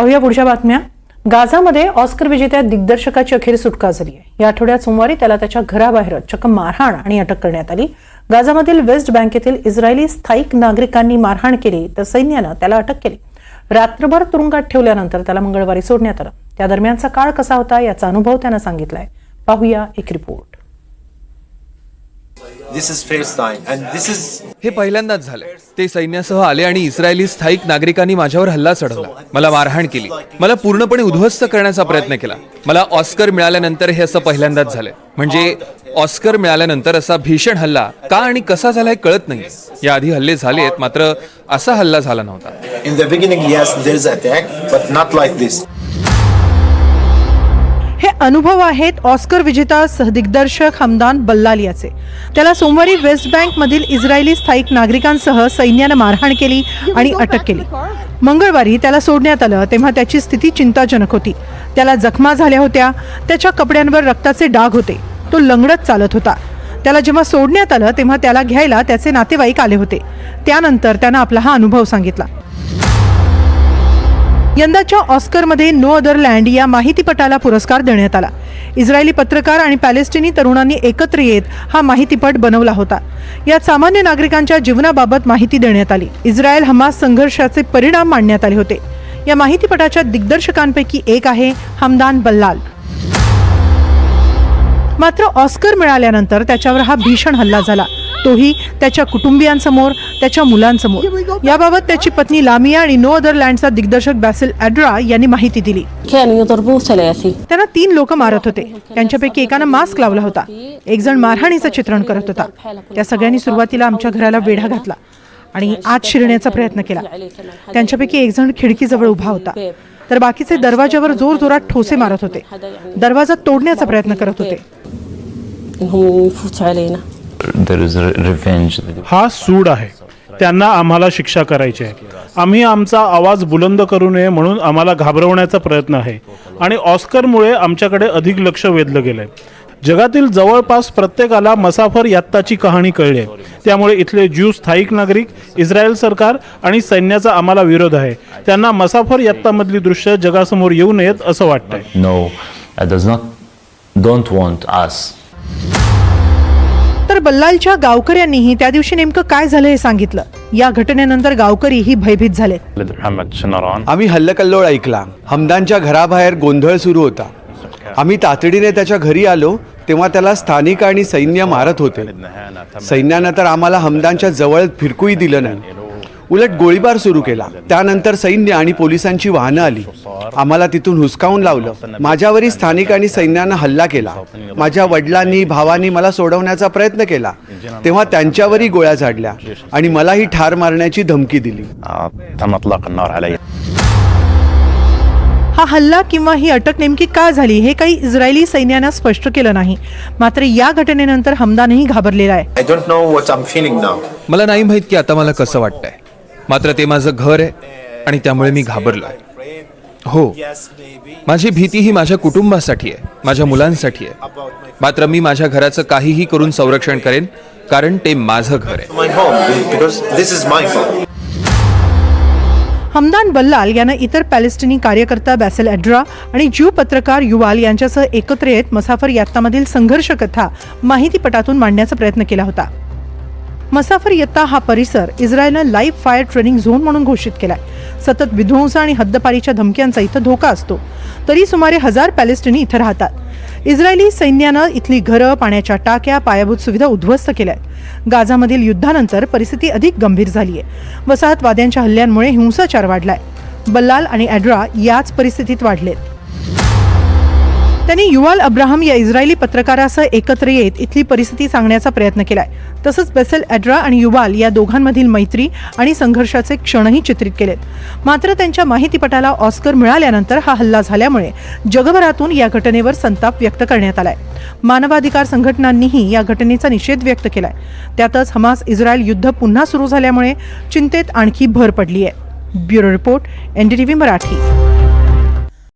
पाहूया पुढच्या बातम्या। गाझामध्ये ऑस्कर विजेत्या दिग्दर्शकाची अखेर सुटका झाली आहे। या आठवड्यात सोमवारी त्याला त्याच्या घराबाहेर चक्क मारहाण आणि अटक करण्यात आली। गाझामधील वेस्ट बँकेतील इस्रायली स्थायिक नागरिकांनी मारहाण केली तर सैन्यानं त्याला अटक केली। रात्रभर तुरुंगात ठेवल्यानंतर त्याला मंगळवारी सोडण्यात आलं। त्या दरम्यानचा काळ कसा होता याचा अनुभव त्यानं सांगितलाय। पाहूया एक रिपोर्ट। हे पहिल्यांदाच झाले। ते सैन्यासह आले आणि इस्रायली स्थायिक नागरिकांनी माझ्यावर हल्ला चढवला, मला मारहाण केली, मला पूर्णपणे उद्ध्वस्त करण्याचा प्रयत्न केला। मला ऑस्कर मिळाल्यानंतर हे असं पहिल्यांदाच झालंय। म्हणजे ऑस्कर मिळाल्यानंतर असा भीषण हल्ला का आणि कसा झाला हे कळत नाही। याआधी हल्ले झालेत, मात्र असा हल्ला झाला नव्हता। In the beginning, yes, there is attack, but not like this. हे अनुभव आहेत ऑस्कर विजेता सहदिग्दर्शक हमदान बल्लाल याचे। त्याला सोमवारी वेस्ट बँक मधील इस्रायली स्थायिक नागरिकांसह सैन्यानं मारहाण केली आणि अटक केली। मंगळवारी त्याला सोडण्यात आलं तेव्हा त्याची स्थिती चिंताजनक होती। त्याला जखमा झाल्या होत्या, त्याच्या कपड्यांवर रक्ताचे डाग होते, तो लंगडत चालत होता। त्याला जेव्हा सोडण्यात आलं तेव्हा त्याला घ्यायला त्याचे नातेवाईक आले होते। त्यानंतर त्यानं आपला हा अनुभव सांगितला। यंदाच्या ऑस्करमध्ये नो अदर लँड या माहितीपटाला पुरस्कार देण्यात आला। इस्रायली पत्रकार आणि पॅलेस्टिनी तरुणांनी एकत्र येत हा माहितीपट बनवला होता। यात सामान्य नागरिकांच्या जीवनाबाबत माहिती देण्यात आली। इस्रायल हमास संघर्षाचे परिणाम मांडण्यात आले होते। या माहितीपटाच्या दिग्दर्शकांपैकी एक आहे हमदान बल्लाल। मात्र ऑस्कर मिळाल्यानंतर त्याच्यावर हा भीषण हल्ला झाला, तोही त्याच्या कुटुंबियांसमोर, त्याच्या मुलांसमोर। याबाबत त्याची पत्नी लामिया आणि नो अदर लँडचा दिग्दर्शक बॅसिल एड्रा यांनी माहिती दिली। त्यांना 3 लोक मारत होते। त्यांच्यापैकी एकानं मास्क लावला होता। एक जण मारहाणीचं चित्रण करत होता। त्या सगळ्यांनी सुरुवातीला आमच्या घराला वेढा घातला आणि आत शिरण्याचा प्रयत्न केला। त्यांच्यापैकी एक जण खिडकीजवळ उभा होता, तर बाकीचे दरवाजावर जोरजोरात ठोसे मारत होते, दरवाजा तोडण्याचा प्रयत्न करत होते। हा सूड आहे, त्यांना आम्हाला शिक्षा करायची आहे। आम्ही आमचा आवाज बुलंद करू नये म्हणून आम्हाला घाबरवण्याचा प्रयत्न आहे आणि ऑस्करमुळे आमच्याकडे अधिक लक्ष वेधलं गेलंय। जगातील जवळपास प्रत्येकाला मसाफर यात्ताची कहाणी कळली आहे। त्यामुळे इथले ज्यू स्थायिक नागरिक, इस्रायल सरकार आणि सैन्याचा आम्हाला विरोध आहे। त्यांना मसाफर यात्तामधली दृश्य जगासमोर येऊ नयेत असं वाटतंय। No, don't want us. तर बल्लालच्या गावकऱ्यांनीही त्या दिवशी नेमकं काय झालं हे सांगितलं। या घटनेनंतर गावकरीही भयभीत झाले। आम्ही हल्लकल्लोळ ऐकला। हमदानच्या घराबाहेर गोंधळ सुरू होता। आम्ही तातडीने त्याच्या घरी आलो तेव्हा त्याला स्थानिक आणि सैन्य मारत होते। सैन्यानं तर आम्हाला हमदानच्या जवळ फिरकूही दिलं नाही, उलट गोळीबार सुरू केला। त्यानंतर सैन्य आणि पोलिसांची वाहनं आली, आम्हाला तिथून हुसकावून लावलं। माझ्यावरही स्थानिक आणि सैन्यानं हल्ला केला। माझ्या वडिलांनी, भावांनी मला सोडवण्याचा प्रयत्न केला, तेव्हा त्यांच्यावरही गोळ्या झाडल्या आणि मलाही ठार मारण्याची धमकी दिली। हा हल्ला किंवा ही अटक नेमकी का झाली हे काही इस्रायली सैन्यानं स्पष्ट केलं नाही। मात्र या घटनेनंतर हमदानही घाबरलेला आहे। I don't know what I'm feeling now. मला नाही माहित की आता मला कसं वाटतंय, मात्र ते माझं घर आहे आणि त्यामुळे मी घाबरलोय। हो, माझी भीती ही माझ्या कुटुंबासाठी आहे, माझ्या मुलांसाठी आहे। मात्र मी माझ्या घराचं काहीही करून संरक्षण करेन, कारण ते माझं घर आहे। My home, because this is my home. Hamdan Ballal यानं इतर पॅलेस्टिनी कार्यकर्ता बॅसिल एड्रा आणि ज्यू पत्रकार युवाल यांच्यासह एकत्र येत मसाफर यात्तामधील संघर्ष कथा माहितीपटातून मांडण्याचा प्रयत्न केला होता। मसाफर यत्ता हा परिसर इस्रायलनं लाईव्ह फायर ट्रेनिंग झोन म्हणून घोषित केलाय। सतत विध्वंस आणि हद्दपारीच्या धमक्यांचा इथं धोका असतो, तरी सुमारे 1000 पॅलेस्टिनी इथं राहतात। इस्रायली सैन्यानं इथली घरं, पाण्याच्या टाक्या, पायाभूत सुविधा उद्ध्वस्त केल्या आहेत। गाझामधील युद्धानंतर परिस्थिती अधिक गंभीर झाली आहे। वसाहतवाद्यांच्या हल्ल्यांमुळे हिंसाचार वाढलाय। बल्लाल आणि एड्रा याच परिस्थितीत वाढलेत। त्यांनी युवाल अब्राहम या इस्रायली पत्रकारासह एकत्र येत इथली परिस्थिती सांगण्याचा प्रयत्न केलाय। तसंच बॅसिल एड्रा आणि युवाल या दोघांमधील मैत्री आणि संघर्षाचे क्षणही चित्रित केलेत। मात्र त्यांच्या माहितीपटाला ऑस्कर मिळाल्यानंतर हा हल्ला झाल्यामुळे जगभरातून या घटनेवर संताप व्यक्त करण्यात आलाय। मानवाधिकार संघटनांनीही या घटनेचा निषेध व्यक्त केलाय। त्यातच हमास इस्रायल युद्ध पुन्हा सुरू झाल्यामुळे चिंतेत आणखी भर पडली आहे। Bureau report, NDTV Marathi.